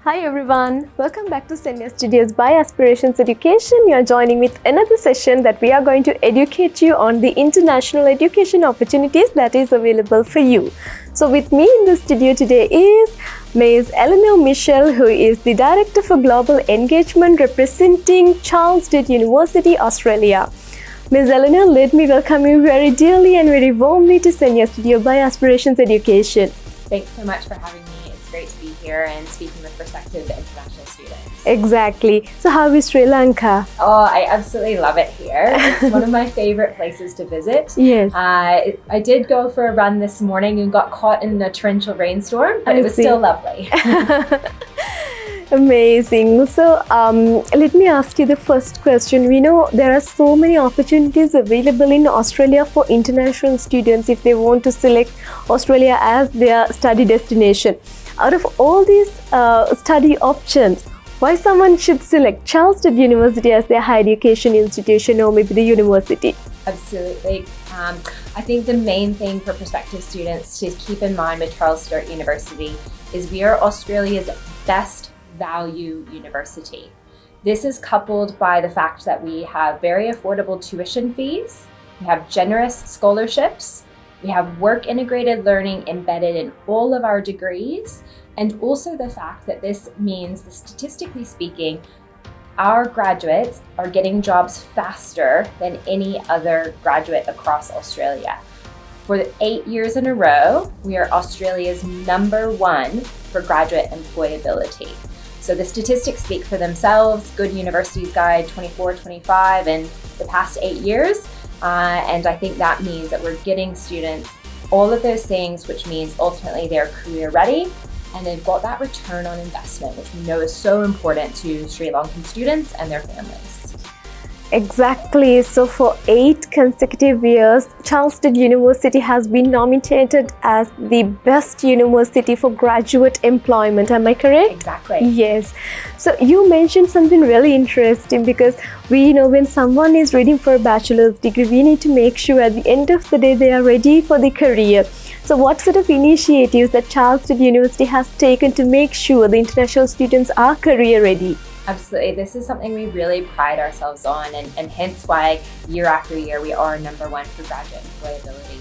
Hi everyone, welcome back to Senior Studios by Aspirations Education. You are joining with another session that we are going to educate you on the international education opportunities that is available for you. So with me in the studio today is Ms Eleanor Mitchel, who is the Director for Global Engagement representing Charles Sturt University, Australia. Ms Eleanor, let me welcome you very dearly and very warmly to Senior Studio by Aspirations Education. Thanks so much for having me. It's great to be here and speaking with prospective international students. Exactly. So how is Sri Lanka? Oh, I absolutely love it here. It's one of my favorite places to visit. Yes. I did go for a run this morning and got caught in a torrential rainstorm, but it was still lovely. Amazing. So let me ask you the first question. We know there are so many opportunities available in Australia for international students if they want to select Australia as their study destination. Out of all these study options, why someone should select Charles Sturt University as their higher education institution or maybe the university? Absolutely. I think the main thing for prospective students to keep in mind with Charles Sturt University is we are Australia's best value university. This is coupled by the fact that we have very affordable tuition fees, we have generous scholarships, we have work integrated learning embedded in all of our degrees, and also the fact that this means that statistically speaking, our graduates are getting jobs faster than any other graduate across Australia. For 8 years in a row, we are Australia's #1 for graduate employability. So the statistics speak for themselves. Good Universities Guide 24-25 in the past 8 years. And I think that means that we're getting students all of those things, which means ultimately they're career ready and they've got that return on investment, which we know is so important to Sri Lankan students and their families. Exactly. So for 8 consecutive years, Charles Sturt University has been nominated as the best university for graduate employment. Am I correct? Exactly. Yes. So you mentioned something really interesting because we know when someone is reading for a bachelor's degree, we need to make sure at the end of the day they are ready for the career. So what sort of initiatives that Charles Sturt University has taken to make sure the international students are career ready? Absolutely. This is something we really pride ourselves on and hence why year after year we are #1 for graduate employability.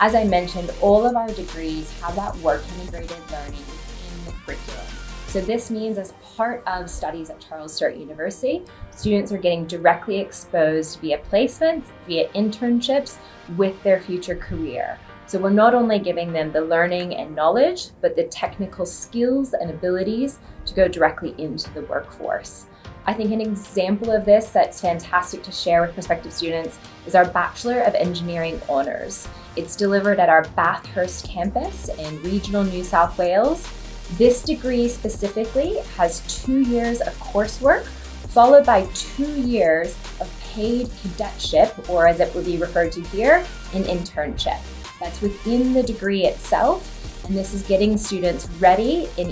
As I mentioned, all of our degrees have that work integrated learning in the curriculum. So this means as part of studies at Charles Sturt University, students are getting directly exposed via placements, via internships with their future career. So we're not only giving them the learning and knowledge, but the technical skills and abilities to go directly into the workforce. I think an example of this that's fantastic to share with prospective students is our Bachelor of Engineering Honours. It's delivered at our Bathurst campus in regional New South Wales. This degree specifically has 2 years of coursework, followed by 2 years of paid cadetship, or as it would be referred to here, an internship. That's within the degree itself, and this is getting students ready in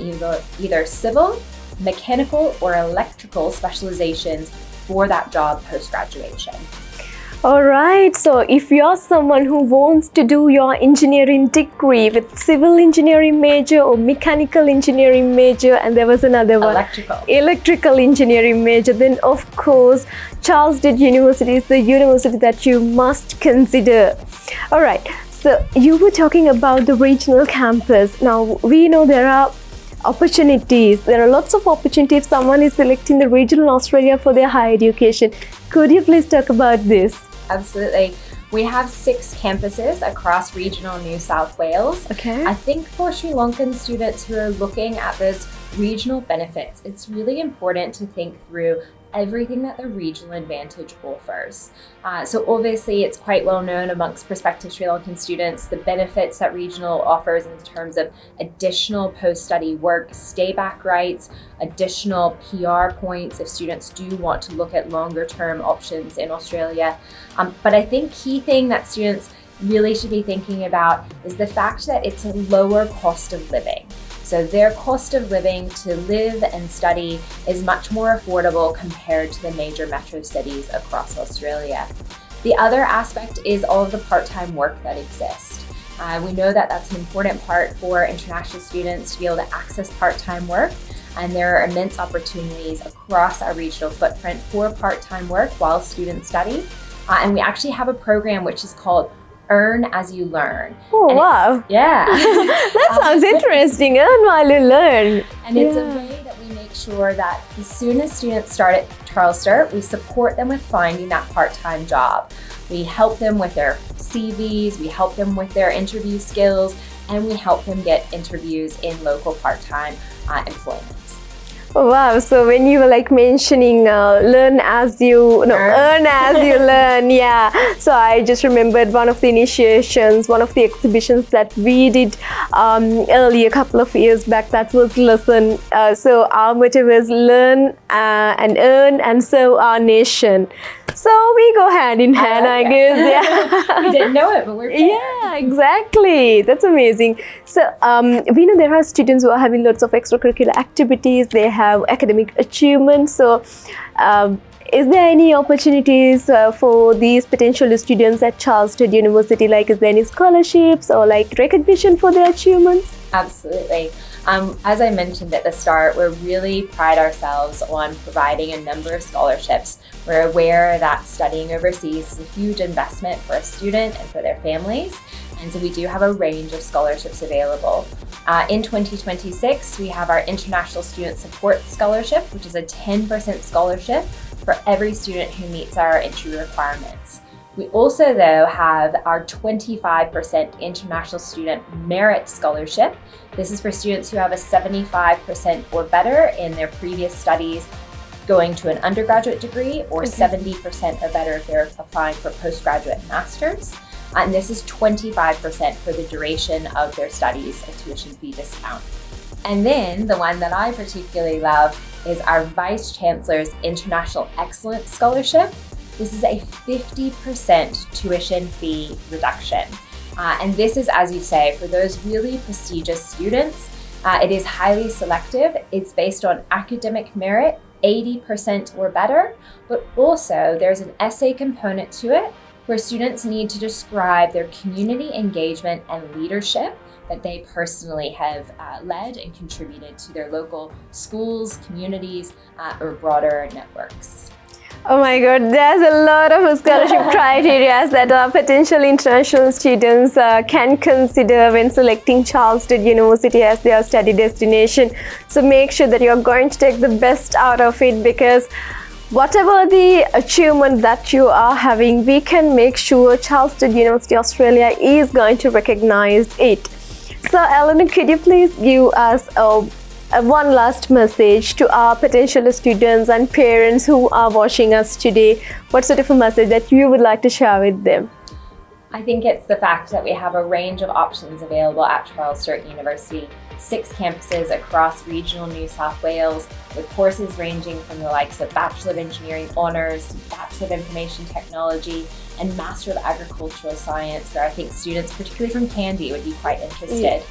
either civil, mechanical, or electrical specializations for that job post-graduation. All right, so if you're someone who wants to do your engineering degree with civil engineering major or mechanical engineering major, and there was another one, electrical engineering major, then of course Charles Sturt University is the university that you must consider. All right. So you were talking about the regional campus. Now we know there are opportunities. There are lots of opportunities if someone is selecting the regional Australia for their higher education. Could you please talk about this? Absolutely. We have 6 campuses across regional New South Wales. Okay. I think for Sri Lankan students who are looking at those regional benefits, it's really important to think through everything that the regional advantage offers. So obviously it's quite well known amongst prospective Sri Lankan students, the benefits that regional offers in terms of additional post-study work, stay-back rights, additional PR points if students do want to look at longer-term options in Australia. But I think key thing that students really should be thinking about is the fact that it's a lower cost of living. So their cost of living to live and study is much more affordable compared to the major metro cities across Australia. The other aspect is all of the part-time work that exists. We know that that's an important part for international students to be able to access part-time work. and there are immense opportunities across our regional footprint for part-time work while students study. And we actually have a program which is called Earn as you learn. Oh, wow. Yeah. That sounds interesting. Earn while you learn. And it's a way that we make sure that as soon as students start at Charles Sturt, we support them with finding that part-time job. We help them with their CVs, we help them with their interview skills, and we help them get interviews in local part-time employment. Oh, wow. So when you were like mentioning earn as you learn, yeah. So I just remembered one of the initiations, one of the exhibitions that we did earlier, a couple of years back, that was lesson. So our motto was learn and earn, and so our nation. So we go hand in hand, I guess. Yeah. We didn't know it, but we're prepared. Yeah, exactly. That's amazing. So we know there are students who are having lots of extracurricular activities. They have academic achievements. So is there any opportunities for these potential students at Charles Sturt University? Like, is there any scholarships or like recognition for their achievements? Absolutely. As I mentioned at the start, we really pride ourselves on providing a number of scholarships. We're aware that studying overseas is a huge investment for a student and for their families. And so we do have a range of scholarships available. In 2026, we have our International Student Support Scholarship, which is a 10% scholarship for every student who meets our entry requirements. We also, though, have our 25% International Student Merit Scholarship. This is for students who have a 75% or better in their previous studies going to an undergraduate degree, or 70% or better if they're applying for postgraduate masters. And this is 25% for the duration of their studies, a tuition fee discount. And then the one that I particularly love is our Vice Chancellor's International Excellence Scholarship. This is a 50% tuition fee reduction. And this is, as you say, for those really prestigious students. It is highly selective. It's based on academic merit, 80% or better, but also there's an essay component to it where students need to describe their community engagement and leadership that they personally have led and contributed to their local schools, communities, or broader networks. Oh my God, there's a lot of scholarship criteria that our potential international students can consider when selecting Charles Sturt University as their study destination. So make sure that you're going to take the best out of it, because whatever the achievement that you are having, we can make sure Charles Sturt University Australia is going to recognize it. So Eleanor, could you please give us one last message to our potential students and parents who are watching us today? What sort of a message that you would like to share with them? I think it's the fact that we have a range of options available at Charles Sturt University, 6 campuses across regional New South Wales, with courses ranging from the likes of Bachelor of Engineering Honours, Bachelor of Information Technology, and Master of Agricultural Science, where I think students, particularly from Candy, would be quite interested. Yeah.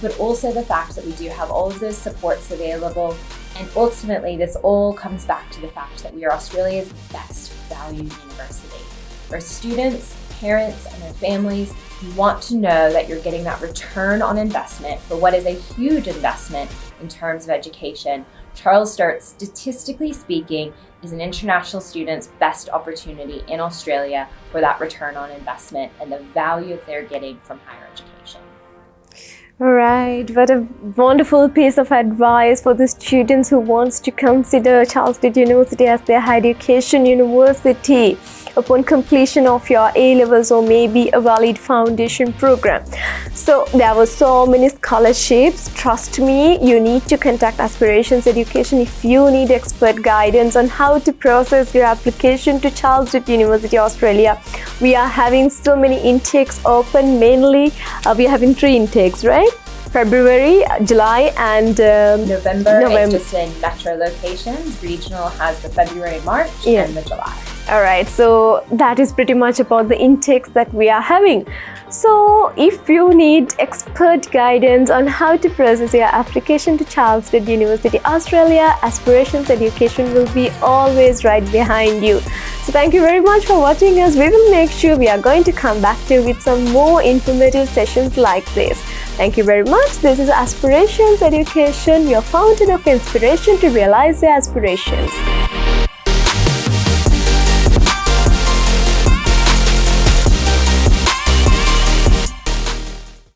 But also the fact that we do have all of those supports available. And ultimately, this all comes back to the fact that we are Australia's best value university, where students, parents, and their families want to know that you're getting that return on investment for what is a huge investment in terms of education. Charles Sturt, statistically speaking, is an international student's best opportunity in Australia for that return on investment and the value that they're getting from higher education. All right, what a wonderful piece of advice for the students who wants to consider Charles Sturt University as their higher education university upon completion of your A-levels or maybe a valid foundation program. So there were so many scholarships. Trust me, you need to contact Aspirations Education if you need expert guidance on how to process your application to Charles Sturt University Australia. We are having so many intakes open. Mainly we are having 3 intakes, right? February, July, and November is just in metro locations. Regional has the February, March, and the July. All right, so that is pretty much about the intakes that we are having. So if you need expert guidance on how to process your application to Charles Sturt University, Australia, Aspirations Education will be always right behind you. So thank you very much for watching us. We will make sure we are going to come back to you with some more informative sessions like this. Thank you very much. This is Aspirations Education, your fountain of inspiration to realize your aspirations.